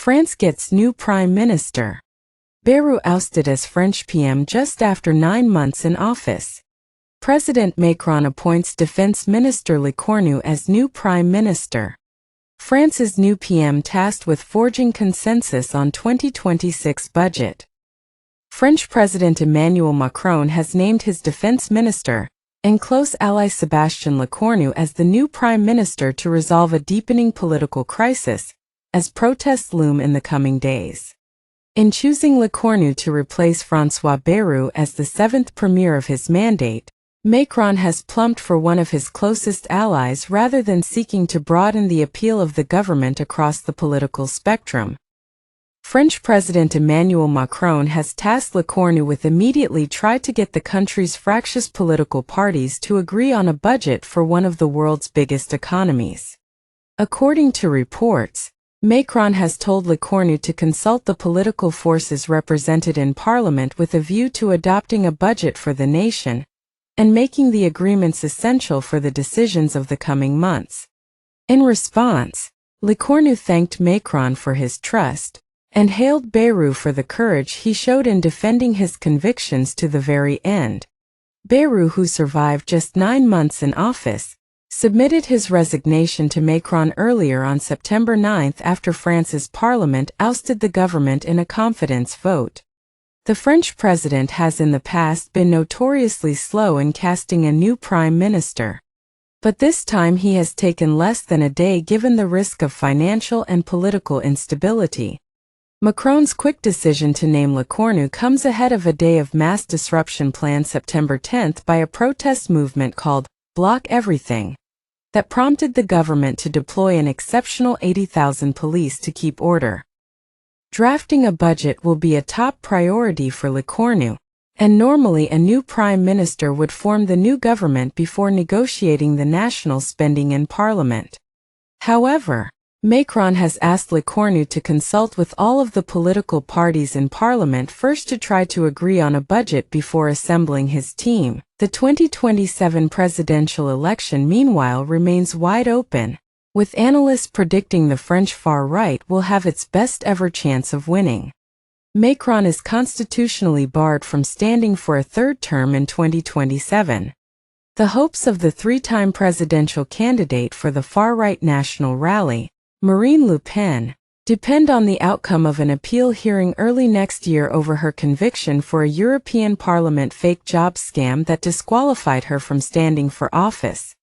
France gets new Prime Minister. Bayrou ousted as French PM just after 9 months in office. President Macron appoints Defence Minister Lecornu as new Prime Minister. France's new PM tasked with forging consensus on 2026 budget. French President Emmanuel Macron has named his defense minister and close ally Sebastien Lecornu as the new prime minister to resolve a deepening political crisis, as protests loom in the coming days. In choosing Lecornu to replace Francois Bayrou as the 7th premier of his mandate, Macron has plumped for one of his closest allies rather than seeking to broaden the appeal of the government across the political spectrum. French President Emmanuel Macron has tasked Lecornu with immediately try to get the country's fractious political parties to agree on a budget for one of the world's biggest economies. According to reports, Macron has told Lecornu to consult the political forces represented in Parliament with a view to adopting a budget for the nation and making the agreements essential for the decisions of the coming months. In response, Lecornu thanked Macron for his trust and hailed Bayrou for the courage he showed in defending his convictions to the very end. Bayrou, who survived just 9 months in office, submitted his resignation to Macron earlier on September 9 after France's parliament ousted the government in a confidence vote. The French president has in the past been notoriously slow in casting a new prime minister. But this time he has taken less than a day given the risk of financial and political instability. Macron's quick decision to name Lecornu comes ahead of a day of mass disruption planned September 10 by a protest movement called Block Everything that prompted the government to deploy an exceptional 80,000 police to keep order. Drafting a budget will be a top priority for Lecornu, and normally a new prime minister would form the new government before negotiating the national spending in parliament. However, Macron has asked Lecornu to consult with all of the political parties in parliament first to try to agree on a budget before assembling his team. The 2027 presidential election, meanwhile, remains wide open, with analysts predicting the French far right will have its best ever chance of winning. Macron is constitutionally barred from standing for a third term in 2027. The hopes of the 3-time presidential candidate for the far-right National Rally, Marine Le Pen, depend on the outcome of an appeal hearing early next year over her conviction for a European Parliament fake job scam that disqualified her from standing for office.